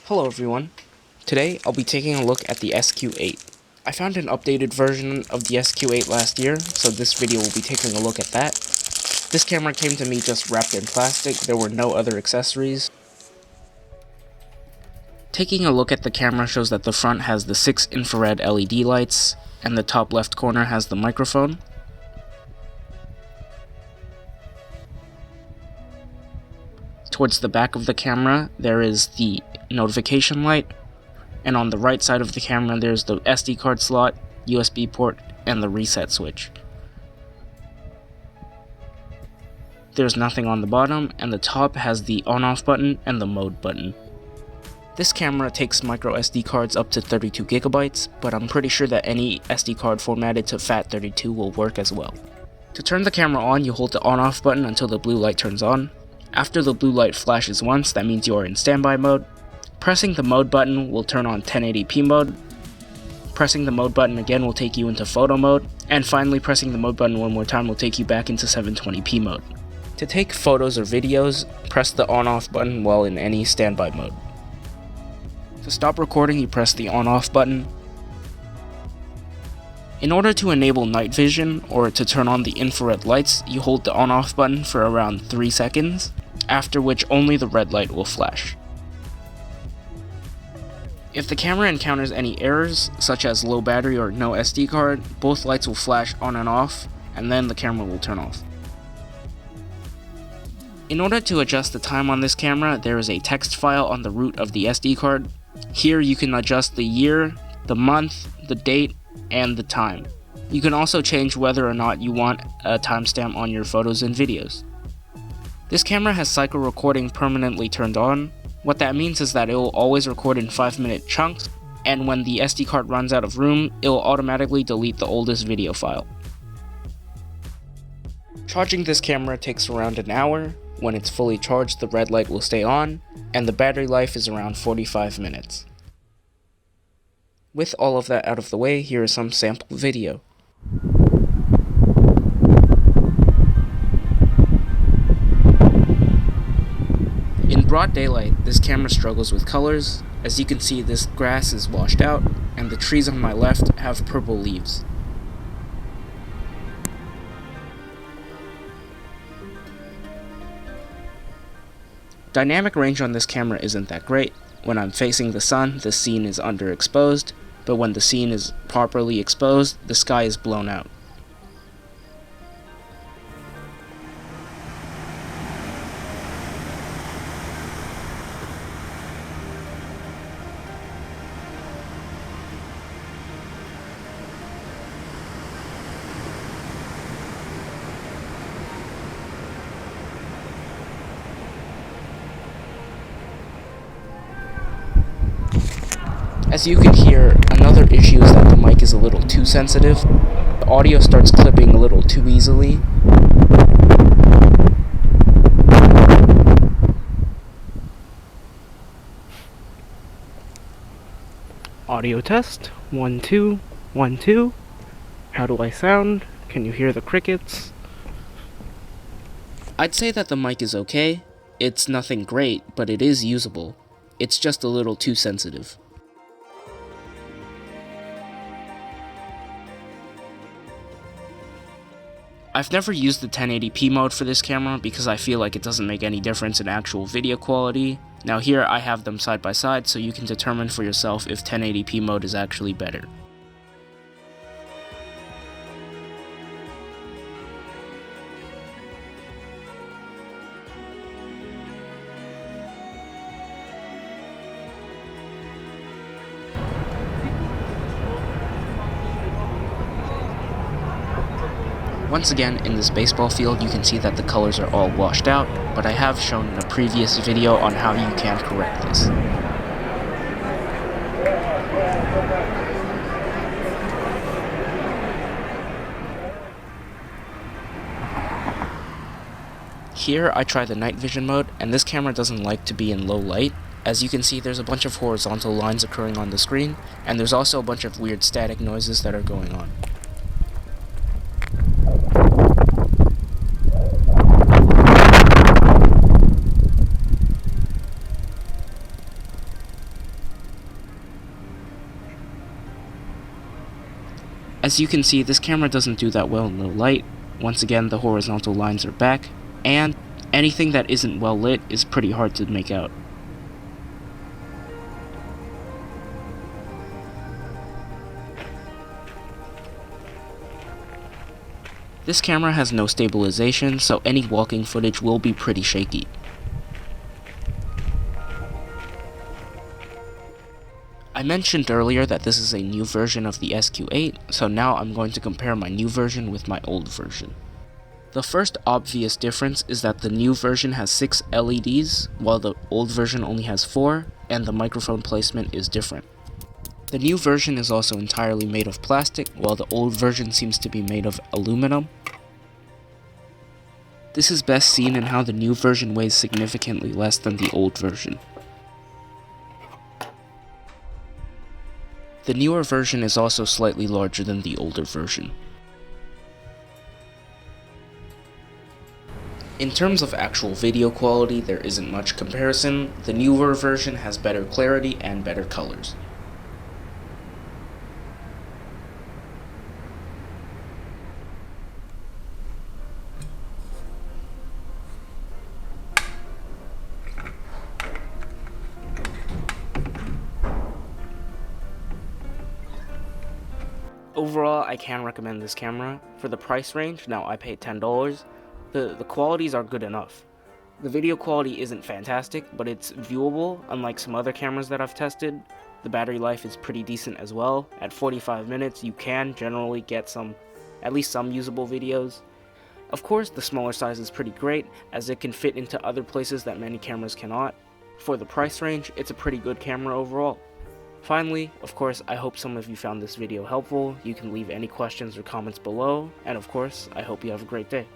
Hello everyone. Today I'll be taking a look at the SQ8. I found an updated version of the SQ8 last year, so this video will be taking a look at that. This camera came to me just wrapped in plastic, there were no other accessories. Taking a look at the camera shows that the front has the 6 infrared LED lights, and the top left corner has the microphone. Towards the back of the camera, there is the notification light, and on the right side of the camera there's the SD card slot, USB port, and the reset switch. There's nothing on the bottom, and the top has the on-off button and the mode button. This camera takes micro SD cards up to 32 GB, but I'm pretty sure that any SD card formatted to FAT32 will work as well. To turn the camera on, you hold the on-off button until the blue light turns on. After the blue light flashes once, that means you are in standby mode. Pressing the mode button will turn on 1080p mode. Pressing the mode button again will take you into photo mode. And finally, pressing the mode button one more time will take you back into 720p mode. To take photos or videos, press the on-off button while in any standby mode. To stop recording, you press the on-off button. In order to enable night vision, or to turn on the infrared lights, you hold the on-off button for around 3 seconds, after which only the red light will flash. If the camera encounters any errors, such as low battery or no SD card, both lights will flash on and off, and then the camera will turn off. In order to adjust the time on this camera, there is a text file on the root of the SD card. Here you can adjust the year, the month, the date, and the time. You can also change whether or not you want a timestamp on your photos and videos. This camera has cycle recording permanently turned on. What that means is that it will always record in 5-minute chunks, and when the SD card runs out of room, it will automatically delete the oldest video file. Charging this camera takes around an hour. When it's fully charged, the red light will stay on, and the battery life is around 45 minutes. With all of that out of the way, here is some sample video. In broad daylight, this camera struggles with colors. As you can see, this grass is washed out, and the trees on my left have purple leaves. Dynamic range on this camera isn't that great. When I'm facing the sun, the scene is underexposed, but when the scene is properly exposed, the sky is blown out. As you can hear, another issue is that the mic is a little too sensitive. The audio starts clipping a little too easily. Audio test, 1 2 1 2. How do I sound? Can you hear the crickets? I'd say that the mic is okay. It's nothing great, but it is usable. It's just a little too sensitive. I've never used the 1080p mode for this camera because I feel like it doesn't make any difference in actual video quality. Now here I have them side by side so you can determine for yourself if 1080p mode is actually better. Once again, in this baseball field, you can see that the colors are all washed out, but I have shown in a previous video on how you can correct this. Here, I try the night vision mode, and this camera doesn't like to be in low light. As you can see, there's a bunch of horizontal lines occurring on the screen, and there's also a bunch of weird static noises that are going on. As you can see, this camera doesn't do that well in low light. Once again, the horizontal lines are back, and anything that isn't well lit is pretty hard to make out. This camera has no stabilization, so any walking footage will be pretty shaky. I mentioned earlier that this is a new version of the SQ8, so now I'm going to compare my new version with my old version. The first obvious difference is that the new version has 6 LEDs, while the old version only has 4, and the microphone placement is different. The new version is also entirely made of plastic, while the old version seems to be made of aluminum. This is best seen in how the new version weighs significantly less than the old version. The newer version is also slightly larger than the older version. In terms of actual video quality, there isn't much comparison. The newer version has better clarity and better colors. Overall, I can recommend this camera. For the price range, now I paid $10, the qualities are good enough. The video quality isn't fantastic, but it's viewable, unlike some other cameras that I've tested. The battery life is pretty decent as well. At 45 minutes, you can generally get at least some usable videos. Of course, the smaller size is pretty great, as it can fit into other places that many cameras cannot. For the price range, it's a pretty good camera overall. Finally, of course, I hope some of you found this video helpful. You can leave any questions or comments below, and of course, I hope you have a great day.